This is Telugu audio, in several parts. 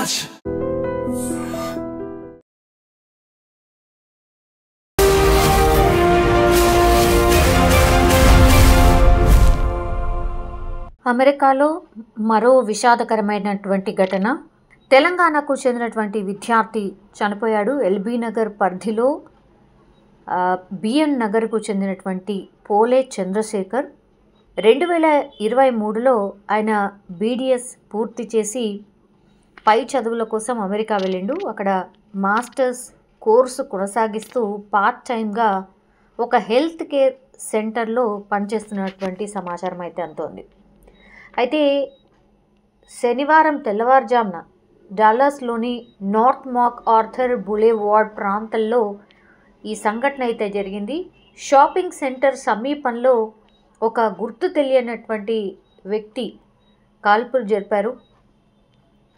much. అమెరికాలో మరో విషాదకరమైనటువంటి ఘటన. తెలంగాణకు చెందినటువంటి విద్యార్థి చనిపోయాడు. ఎల్బీ నగర్ పరిధిలో బిఎన్ నగర్కు చెందినటువంటి పోలే చంద్రశేఖర్ 2023లో ఆయన బీడిఎస్ పూర్తి చేసి పై చదువుల కోసం అమెరికా వెళ్ళిండు. అక్కడ మాస్టర్స్ కోర్సు కొనసాగిస్తూ పార్ట్ టైంగా ఒక హెల్త్ కేర్ సెంటర్లో పనిచేస్తున్నటువంటి సమాచారం అయితే అందుతోంది. అయితే శనివారం తెల్లవారుజామున డాలస్లోని నార్త్ మాక్ ఆర్థర్ బులేవార్డ్ ప్రాంతంలో ఈ సంఘటన అయితే జరిగింది. షాపింగ్ సెంటర్ సమీపంలో ఒక గుర్తు తెలియనటువంటి వ్యక్తి కాల్పులు జరిపారు.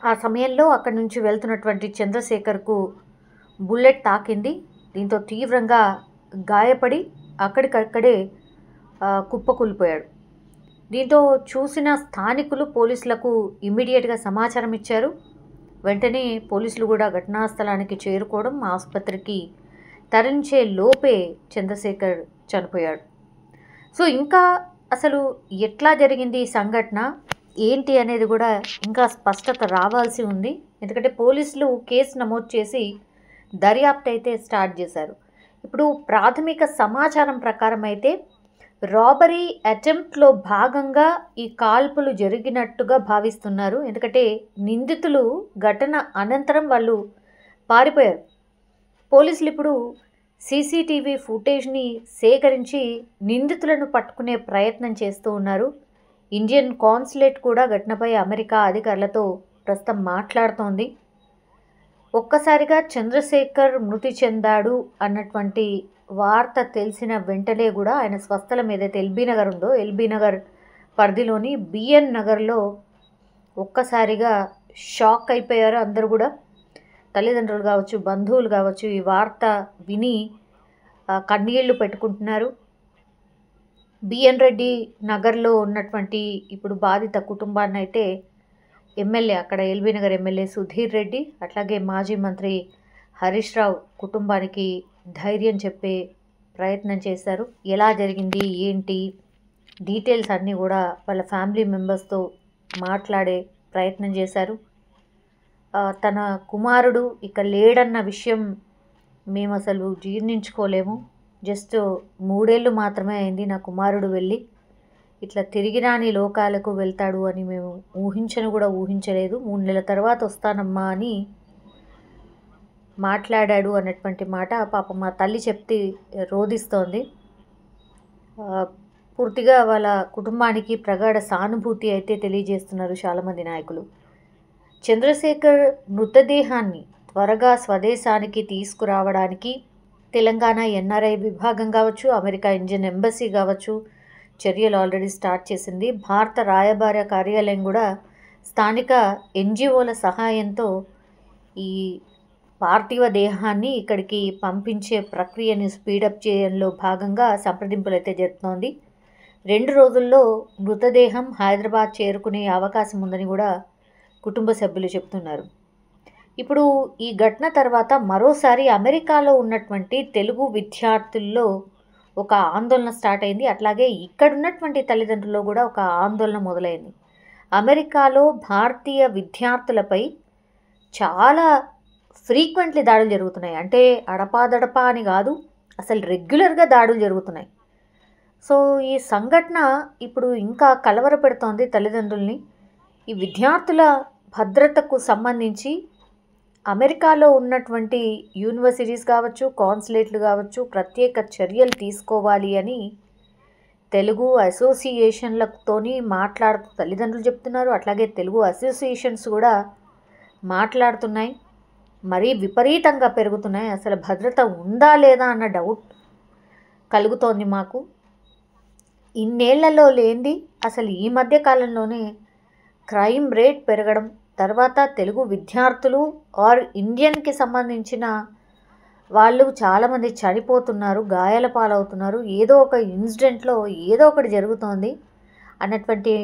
ఆ సమయంలో అక్కడి నుంచి వెళ్తున్నటువంటి చంద్రశేఖర్కు బుల్లెట్ తాకింది. దీంతో తీవ్రంగా గాయపడి అక్కడికక్కడే కుప్పకూలిపోయాడు. దీంతో చూసిన స్థానికులు పోలీసులకు ఇమ్మీడియట్గా సమాచారం ఇచ్చారు. వెంటనే పోలీసులు కూడా ఘటనా స్థలానికి చేరుకోవడం, ఆసుపత్రికి తరలించే లోపే చంద్రశేఖర్ చనిపోయాడు. సో ఇంకా అసలు ఎట్లా జరిగింది ఈ సంఘటన ఏంటి అనేది కూడా ఇంకా స్పష్టత రావాల్సి ఉంది. ఎందుకంటే పోలీసులు కేసు నమోదు చేసి దర్యాప్తు అయితే స్టార్ట్ చేశారు. ఇప్పుడు ప్రాథమిక సమాచారం ప్రకారం అయితే రాబరీ అటెంప్ట్లో భాగంగా ఈ కాల్పులు జరిగినట్టుగా భావిస్తున్నారు. ఎందుకంటే నిందితులు ఘటన అనంతరం వాళ్ళు పారిపోయారు. పోలీసులు ఇప్పుడు సీసీటీవీ ఫుటేజ్ని సేకరించి నిందితులను పట్టుకునే ప్రయత్నం చేస్తూ ఉన్నారు. ఇండియన్ కాన్సులేట్ కూడా ఘటనపై అమెరికా అధికారులతో ప్రస్తుతం మాట్లాడుతోంది. ఒక్కసారిగా చంద్రశేఖర్ మృతి చెందాడు అన్నటువంటి వార్త తెలిసిన వెంటనే కూడా ఆయన స్వస్థలం ఏదైతే ఎల్బీ నగర్ ఉందో, ఎల్బీ నగర్ పరిధిలోని బిఎన్ నగర్లో ఒక్కసారిగా షాక్ అయిపోయారు అందరూ కూడా. తల్లిదండ్రులు కావచ్చు, బంధువులు కావచ్చు, ఈ వార్త విని కన్నీళ్లు పెట్టుకుంటున్నారు. బిఎన్ రెడ్డి నగర్లో ఉన్నటువంటి ఇప్పుడు బాధిత కుటుంబాన్ని అయితే ఎమ్మెల్యే, అక్కడ ఎల్బీ నగర్ ఎమ్మెల్యే సుధీర్ రెడ్డి, అట్లాగే మాజీ మంత్రి హరీష్ రావు కుటుంబానికి ధైర్యం చెప్పే ప్రయత్నం చేశారు. ఎలా జరిగింది ఏంటి డీటెయిల్స్ అన్నీ కూడా వాళ్ళ ఫ్యామిలీ మెంబర్స్తో మాట్లాడే ప్రయత్నం చేశారు. తన కుమారుడు ఇక లేడన్న విషయం మేము అసలు జీర్ణించుకోలేము. జస్ట్ 3 ఏళ్ళు మాత్రమే అయింది నా కుమారుడు వెళ్ళి, ఇట్లా తిరిగి రాని లోకాలకు వెళ్తాడు అని మేము ఊహించలేదు. 3 నెలల తర్వాత వస్తానమ్మా అని మాట్లాడాడు అన్నటువంటి మాట పాపం మా తల్లి చెప్తే రోదిస్తోంది. పూర్తిగా వాళ్ళ కుటుంబానికి ప్రగాఢ సానుభూతి అయితే తెలియజేస్తున్నారు చాలామంది నాయకులు. చంద్రశేఖర్ మృతదేహాన్ని త్వరగా స్వదేశానికి తీసుకురావడానికి తెలంగాణ ఎన్ఆర్ఐ విభాగం కావచ్చు, అమెరికా ఇండియన్ ఎంబసీ కావచ్చు చర్యలు ఆల్రెడీ స్టార్ట్ చేసింది. భారత రాయబార కార్యాలయం కూడా స్థానిక ఎన్జిఓల సహాయంతో ఈ పార్థివ దేహాన్ని ఇక్కడికి పంపించే ప్రక్రియను స్పీడప్ చేయడంలో భాగంగా సంప్రదింపులు అయితే జరుపుతోంది. 2 రోజుల్లో మృతదేహం హైదరాబాద్ చేరుకునే అవకాశం ఉందని కూడా కుటుంబ సభ్యులు చెప్తున్నారు. ఇప్పుడు ఈ ఘటన తర్వాత మరోసారి అమెరికాలో ఉన్నటువంటి తెలుగు విద్యార్థుల్లో ఒక ఆందోళన స్టార్ట్ అయింది. అట్లాగే ఇక్కడ ఉన్నటువంటి తల్లిదండ్రుల్లో కూడా ఒక ఆందోళన మొదలైంది. అమెరికాలో భారతీయ విద్యార్థులపై చాలా ఫ్రీక్వెంట్లీ దాడులు జరుగుతున్నాయి. అంటే అడపాదడపా అని కాదు, అసలు రెగ్యులర్గా దాడులు జరుగుతున్నాయి. సో ఈ సంఘటన ఇప్పుడు ఇంకా కలవరపెడుతోంది తల్లిదండ్రుల్ని. ఈ విద్యార్థుల భద్రతకు సంబంధించి అమెరికాలో ఉన్నటువంటి యూనివర్సిటీస్ కావచ్చు, కాన్సులేట్లు కావచ్చు ప్రత్యేక చర్యలు తీసుకోవాలి అని తెలుగు అసోసియేషన్లతోని మాట్లాడుతూ తల్లిదండ్రులు చెప్తున్నారు. అట్లాగే తెలుగు అసోసియేషన్స్ కూడా మాట్లాడుతున్నాయి. మరీ విపరీతంగా పెరుగుతున్నాయి. అసలు భద్రత ఉందా లేదా అన్న డౌట్ కలుగుతోంది మాకు. ఇన్నేళ్లలో లేనిది అసలు ఈ మధ్య కాలంలోనే క్రైమ్ రేట్ పెరగడం, తర్వాత తెలుగు విద్యార్థులు ఆర్ ఇండియన్కి సంబంధించిన వాళ్ళు చాలామంది చనిపోతున్నారు, గాయాల పాలవుతున్నారు, ఏదో ఒక ఇన్సిడెంట్లో ఏదో ఒకటి జరుగుతోంది అన్నటువంటి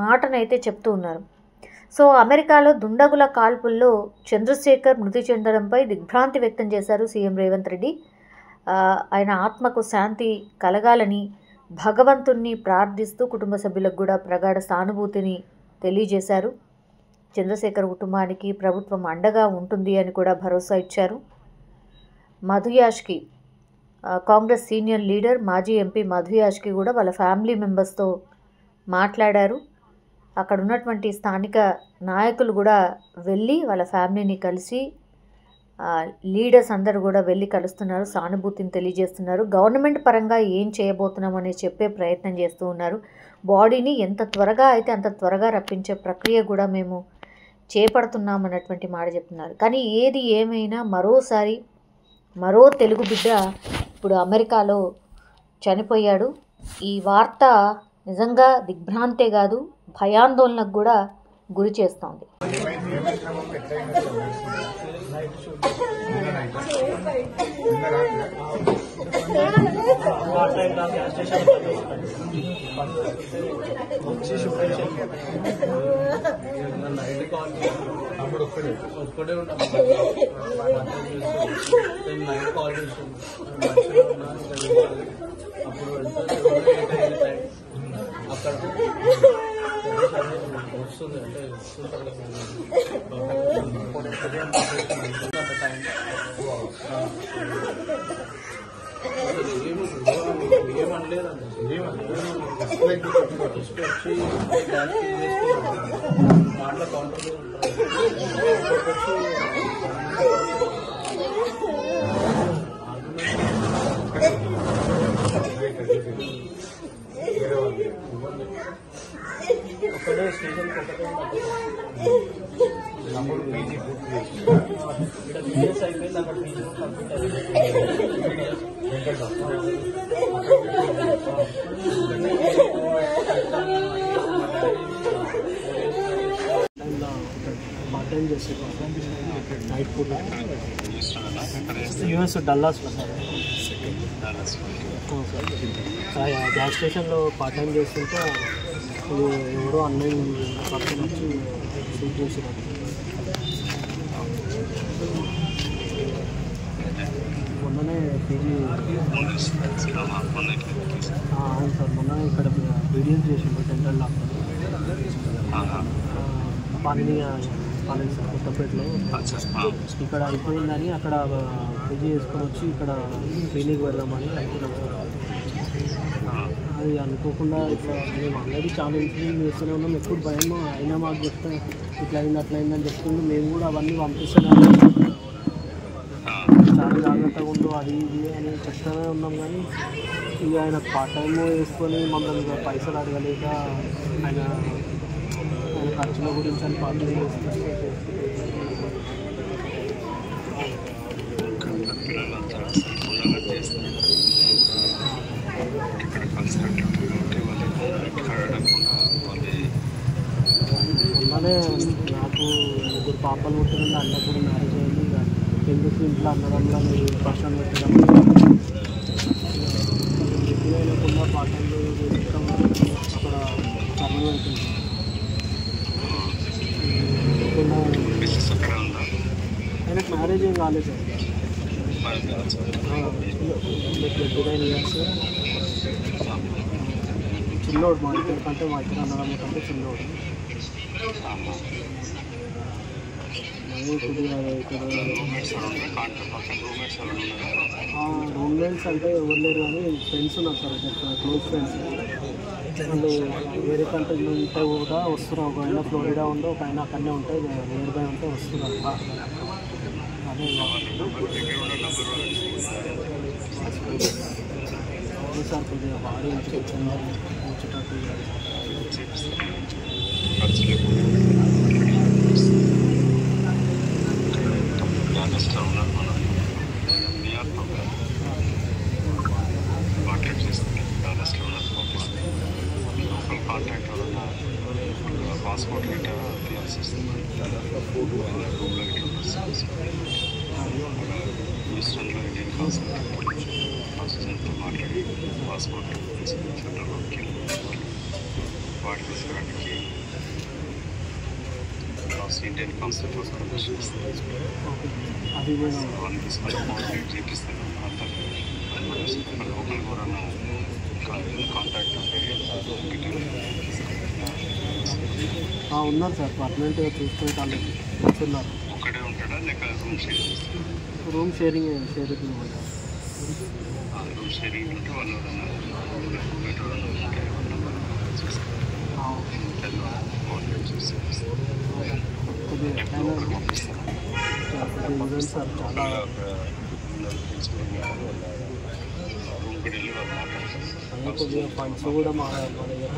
మాటనైతే చెప్తూ ఉన్నారు. సో అమెరికాలో దుండగుల కాల్పుల్లో చంద్రశేఖర్ మృతి చెందడంపై దిగ్భ్రాంతి వ్యక్తం చేశారు సీఎం రేవంత్ రెడ్డి. ఆయన ఆత్మకు శాంతి కలగాలని భగవంతుణ్ణి ప్రార్థిస్తూ కుటుంబ సభ్యులకు కూడా ప్రగాఢ సానుభూతిని తెలియజేశారు. చంద్రశేఖర్ కుటుంబానికి ప్రభుత్వం అండగా ఉంటుంది అని కూడా భరోసా ఇచ్చారు. మధు యాష్కి, కాంగ్రెస్ సీనియర్ లీడర్ మాజీ ఎంపీ మధు యాష్కి కూడా వాళ్ళ ఫ్యామిలీ మెంబర్స్తో మాట్లాడారు. అక్కడ ఉన్నటువంటి స్థానిక నాయకులు కూడా వెళ్ళి వాళ్ళ ఫ్యామిలీని కలిసి, లీడర్స్ అందరూ కూడా వెళ్ళి కలుస్తున్నారు, సానుభూతిని తెలియజేస్తున్నారు. గవర్నమెంట్ పరంగా ఏం చేయబోతున్నామని చెప్పే ప్రయత్నం చేస్తూ ఉన్నారు. బాడీని ఎంత త్వరగా అయితే అంత త్వరగా రప్పించే ప్రక్రియ కూడా మేము చేపడుతున్నామన్నటువంటి మాట చెప్తున్నారు. కానీ ఏది ఏమైనా మరోసారి మరో తెలుగు బిడ్డ ఇప్పుడు అమెరికాలో చనిపోయాడు. ఈ వార్త నిజంగా దిగ్భ్రాంతే కాదు, భయాందోళనకు కూడా గురి చేస్తోంది. వస్తుంది అంటే ఏమనలేదండి, వచ్చి మాటల కౌంటర్ ఒకటే స్టేషన్ ఇక్కడ బిజినెస్ అయిపోయింది. అక్కడ బిజినెస్ కంప్లీట్ పార్ట్ టైం చేసే నైట్ పూట యూఎస్ డల్లాస్లో సార్ గ్యాస్ స్టేషన్లో పార్ట్ టైం చేస్తుంటే ఎవరో అన్నయ్య పక్కన వచ్చి షూట్ చేసేవారు. మొన్ననే పీజీ అవును సార్, మొన్న ఇక్కడ వీడియోస్ చేసిండు టెంటల్ లాక్డౌన్ పాలని సార్ కొత్తపేటలో. ఇక్కడ అయిపోయిందని అక్కడ పీజీ చేసుకొని వచ్చి ఇక్కడ క్లినిక్ వెళ్దామని అనుకున్నాం సార్. అది అనుకోకుండా ఇట్లా మేము ఆల్రెడీ చాలా ఇన్సిడెంట్ చేస్తూనే ఉన్నాం. ఎప్పుడు భయం అయినా మాకు చెప్తే ఇట్లా అయింది అట్లా అయిందని చెప్తుండే. మేము కూడా అవన్నీ పంపిస్తున్నాము, చాలా జాగ్రత్తగా ఉండు అది ఇది అని చెప్తూనే ఉన్నాం. కానీ ఇక ఆయన పార్ట్ టైం వేసుకొని మమ్మల్ని పైసలు అడగలేక ఆయన ఖర్చుల గురించి అని పార్ట్ టైం మొన్ననే నాకు 3 పాపలు పుట్టినండి. అన్న కూడా మ్యారేజ్ అయింది. ఇక ఎందుకు ఇంట్లో అన్నదంలో మీరు పర్సన్ పెట్టడం లేకుండా పార్ట్ టైం చేసుకోవడం అక్కడ సర్వే అవుతుంది. ఆయనకు మ్యారేజ్ ఏం కాలేదు సార్. 29 ఇయర్స్. చిన్నోడు మా ఇద్దరు కంటే, మా ఇద్దరు అన్నదమ్ముల కంటే చిన్నోడు. రూమ్మేట్స్ అంటే ఎవరు లేరు, కానీ ఫ్రెండ్స్ ఉన్నారు సార్, క్లోజ్ ఫ్రెండ్స్. వాళ్ళు వేరే కంట్రీ ఉంటే కూడా వస్తున్నారు. ఒక ఆయన ఫ్లోరిడా ఉంటే, ఒక ఆయన అక్కడనే ఉంటే నియర్ బై ఉంటే వస్తున్నారు. అదే సార్ కొద్దిగా బాడీ వచ్చేటట్టు పాస్పోర్ట్ గిట్ట తీయాల్సి వస్తుంది. ఈస్టర్న్లో ఇండియన్ కాన్సులేట్తో మాట్లాడి పాస్పోర్ట్ సెంటర్లోకి వాటి తీసుకోవడానికి క్రాస్ ఇండియన్ కాన్స్టిట్యూట్ పర్మిషన్ ఇస్తుంది. ఓకే అది కూడా వాళ్ళు తీసుకొని కోఆర్డినేట్ చేపిస్తారు. అంతా లోకల్ కూడా కాంటాక్ట్ ఉంటే ఉన్నారు సార్ పర్మనెంట్గా చూసుకునే వాళ్ళు ఉన్నారు. ఒక్కడే ఉంటాడా లేక రూమ్ షేర్ చేస్తారా? రూమ్ షేరింగ్ ఉంటుంది. రూమ్ షేరింగ్ ఉంటే వాళ్ళు బెటర్ ఉంటే కోఆర్డినేట్ చేసి కొద్దిగా సార్ చాలా రూమ్ కూడా వెళ్ళి వాళ్ళు మాట్లాడతారు. కొద్దిగా ఫండ్స్ కూడా మా దగ్గర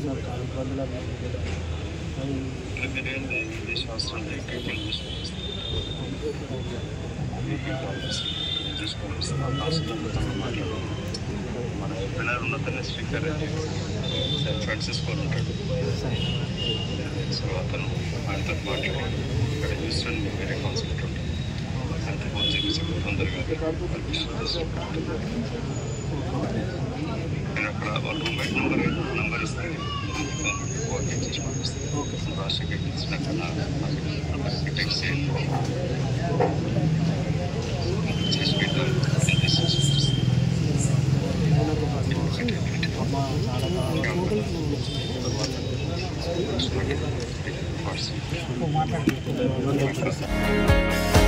సార్ చాలా ఇబ్బందులు అది మీరేంటి ఇంగ్లీష్ అవసరం లేక ఇంగ్లీష్ మాట్లాడాలి. మన ఎప్పుడైనా ఉన్నతనే స్పీకర్ సార్ ఫ్రాన్సిస్కో ఉంటాడు. సో అతను ఆయనతో మాట్లాడి ఇక్కడ హ్యూస్టన్ వేరే కాన్సెప్ట్ ఉంటుంది. అయితే ఫోన్ చేసి తొందరగా నేను అక్కడ వాళ్ళ రూమ్ బయట నంబర్ ఇస్తే కోఆర్డినేట్ చేసి పంపిస్తాను. రాష్ట్రకి టెక్స్ట్ చేయండి చేసి పెట్టాను. మాట్లాడుతున్నాను.